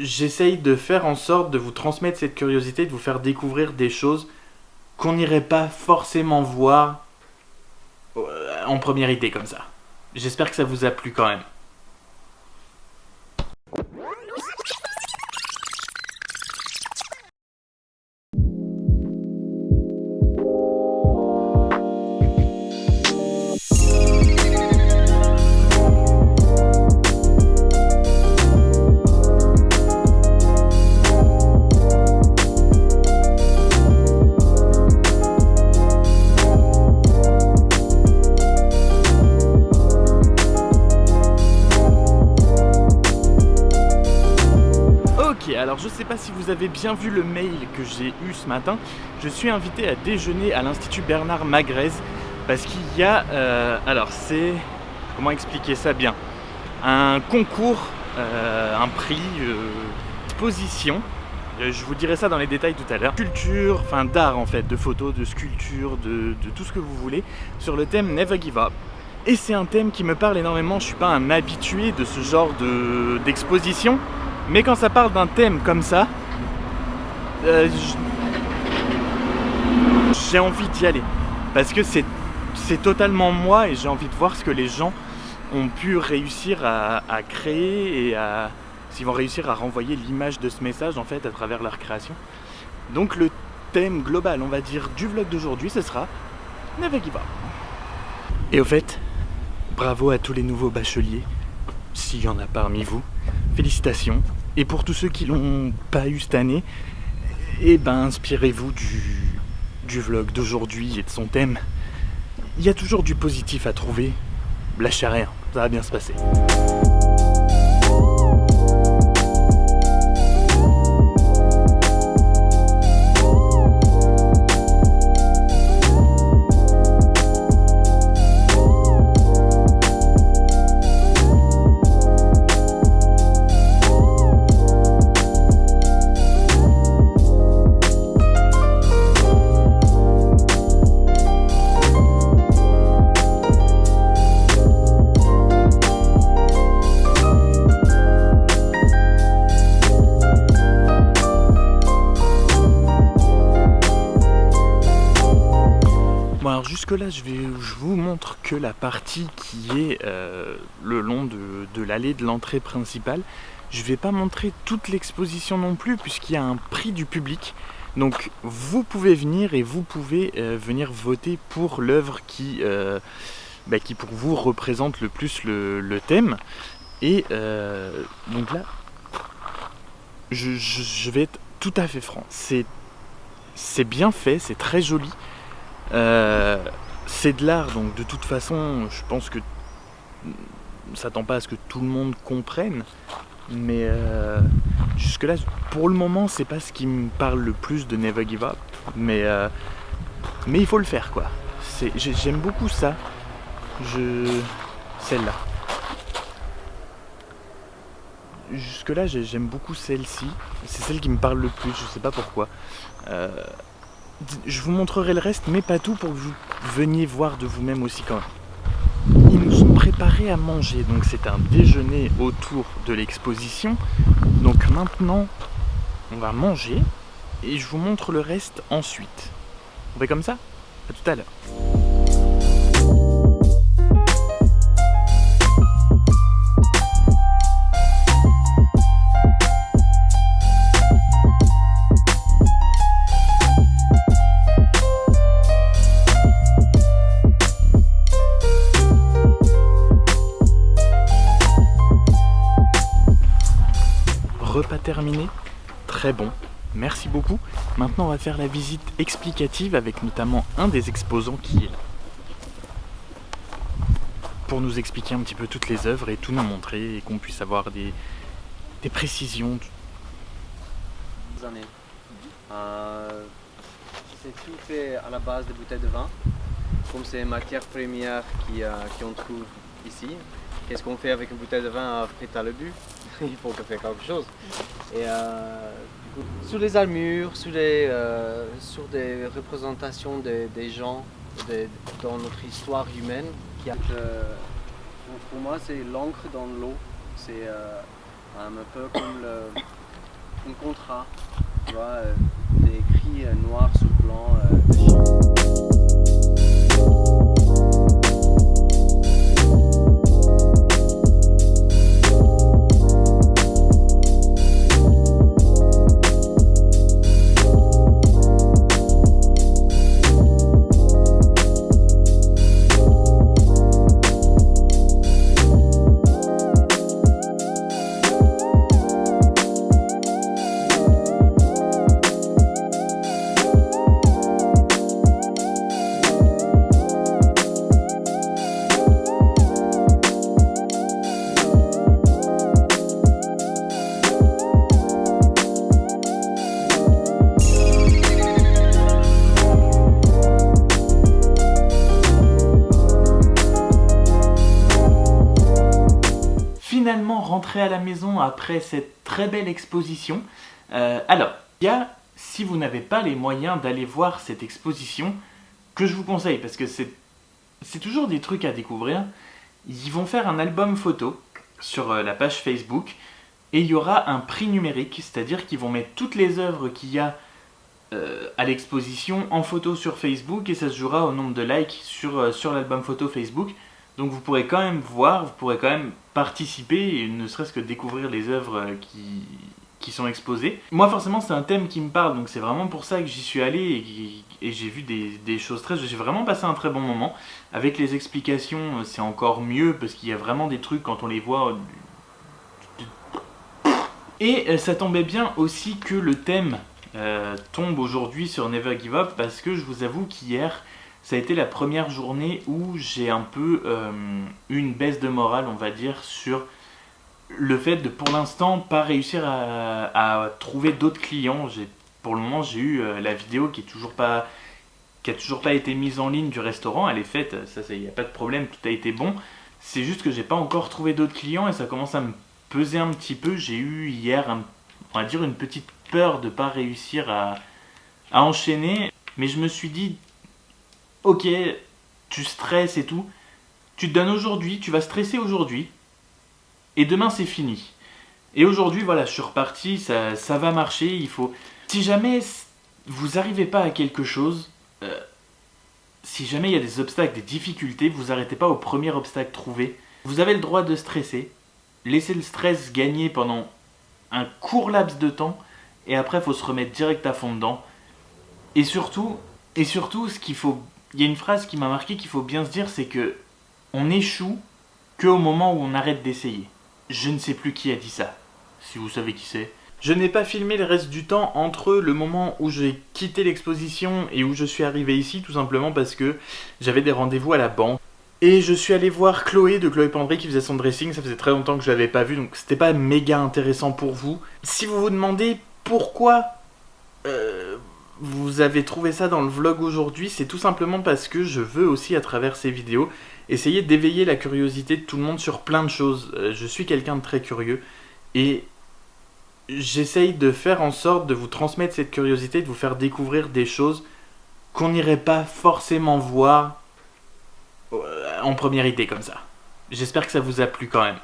j'essaye de faire en sorte de vous transmettre cette curiosité, de vous faire découvrir des choses qu'on n'irait pas forcément voir en première idée comme ça. J'espère que ça vous a plu quand même. Alors je sais pas si vous avez bien vu le mail que j'ai eu ce matin. Je suis invité à déjeuner à l'Institut Bernard Magrez parce qu'il y a, alors c'est, comment expliquer ça bien, un concours, un prix, exposition. Je vous dirai ça dans les détails tout à l'heure. Culture, enfin d'art en fait, de photos, de sculptures, de tout ce que vous voulez, sur le thème Never Give Up. Et c'est un thème qui me parle énormément. Je suis pas un habitué de ce genre d'exposition. Mais quand ça parle d'un thème comme ça, j'ai envie d'y aller. Parce que c'est totalement moi et j'ai envie de voir ce que les gens ont pu réussir à créer et s'ils vont réussir à renvoyer l'image de ce message en fait à travers leur création. Donc le thème global, on va dire, du vlog d'aujourd'hui, ce sera Never Give Up. Et au fait, bravo à tous les nouveaux bacheliers, s'il y en a parmi vous. Félicitations. Et pour tous ceux qui l'ont pas eu cette année, eh ben inspirez-vous du vlog d'aujourd'hui et de son thème. Il y a toujours du positif à trouver. Lâchez rien, ça va bien se passer. Jusque-là, je vous montre que la partie qui est le long de l'allée de l'entrée principale. Je ne vais pas montrer toute l'exposition non plus, puisqu'il y a un prix du public. Donc vous pouvez venir et vous pouvez venir voter pour l'œuvre qui pour vous représente le plus le thème. Et donc là, je vais être tout à fait franc. C'est bien fait, c'est très joli. C'est de l'art, donc de toute façon, je pense que on s'attend pas à ce que tout le monde comprenne, mais jusque-là, pour le moment, c'est pas ce qui me parle le plus de Never Give Up, mais il faut le faire, quoi. J'aime beaucoup ça, celle-là. Jusque-là, j'aime beaucoup celle-ci, c'est celle qui me parle le plus, je sais pas pourquoi. Je vous montrerai le reste, mais pas tout, pour que vous veniez voir de vous-même aussi quand même. Ils nous ont préparé à manger, donc c'est un déjeuner autour de l'exposition. Donc maintenant, on va manger et je vous montre le reste ensuite. On fait comme ça ? À tout à l'heure. Repas terminé, très bon, merci beaucoup. Maintenant on va faire la visite explicative avec notamment un des exposants qui est là pour nous expliquer un petit peu toutes les œuvres et tout nous montrer et qu'on puisse avoir des précisions. C'est tout fait à la base de bouteilles de vin, comme c'est une matière première qu'on trouve ici. Qu'est-ce qu'on fait avec une bouteille de vin après t'as le but? Il faut faire quelque chose. Et du coup, sur les armures, sur des représentations des gens dans notre histoire humaine, pour moi c'est l'encre dans l'eau. C'est un peu comme un contrat, tu vois, des écrits noir sur blanc dessus. Finalement rentré à la maison après cette très belle exposition. Alors, il y a, si vous n'avez pas les moyens d'aller voir cette exposition, que je vous conseille, parce que c'est toujours des trucs à découvrir. Ils vont faire un album photo sur la page Facebook, et il y aura un prix numérique, c'est-à-dire qu'ils vont mettre toutes les œuvres qu'il y a à l'exposition en photo sur Facebook, et ça se jouera au nombre de likes sur l'album photo Facebook. Donc vous pourrez quand même voir, vous pourrez quand même participer et ne serait-ce que découvrir les œuvres qui sont exposées. Moi forcément c'est un thème qui me parle, donc c'est vraiment pour ça que j'y suis allé et j'ai vu des choses j'ai vraiment passé un très bon moment. Avec les explications c'est encore mieux parce qu'il y a vraiment des trucs quand on les voit. Et ça tombait bien aussi que le thème tombe aujourd'hui sur Never Give Up, parce que je vous avoue qu'hier ça a été la première journée où j'ai un peu eu une baisse de morale, on va dire, sur le fait de, pour l'instant, pas réussir à trouver d'autres clients. Pour le moment, j'ai eu la vidéo qui a toujours pas été mise en ligne du restaurant. Elle est faite, ça, il n'y a pas de problème, tout a été bon. C'est juste que j'ai pas encore trouvé d'autres clients et ça commence à me peser un petit peu. J'ai eu hier, on va dire, une petite peur de pas réussir à enchaîner. Mais je me suis dit, ok, tu stresses et tout, tu te donnes aujourd'hui, tu vas stresser aujourd'hui, et demain c'est fini. Et aujourd'hui, voilà, je suis reparti, ça va marcher, il faut... Si jamais vous n'arrivez pas à quelque chose, si jamais il y a des obstacles, des difficultés, vous n'arrêtez pas au premier obstacle trouvé. Vous avez le droit de stresser, laissez le stress gagner pendant un court laps de temps, et après il faut se remettre direct à fond dedans. Et surtout, ce qu'il faut... Il y a une phrase qui m'a marqué qu'il faut bien se dire, c'est que on échoue qu'au moment où on arrête d'essayer. Je ne sais plus qui a dit ça, si vous savez qui c'est. Je n'ai pas filmé le reste du temps entre le moment où j'ai quitté l'exposition et où je suis arrivé ici, tout simplement parce que j'avais des rendez-vous à la banque. Et je suis allé voir Chloé de Chloé Pandré qui faisait son dressing, ça faisait très longtemps que je l'avais pas vu, donc c'était pas méga intéressant pour vous. Si vous vous demandez pourquoi vous avez trouvé ça dans le vlog aujourd'hui, c'est tout simplement parce que je veux aussi, à travers ces vidéos, essayer d'éveiller la curiosité de tout le monde sur plein de choses. Je suis quelqu'un de très curieux et j'essaye de faire en sorte de vous transmettre cette curiosité, de vous faire découvrir des choses qu'on n'irait pas forcément voir en première idée comme ça. J'espère que ça vous a plu quand même.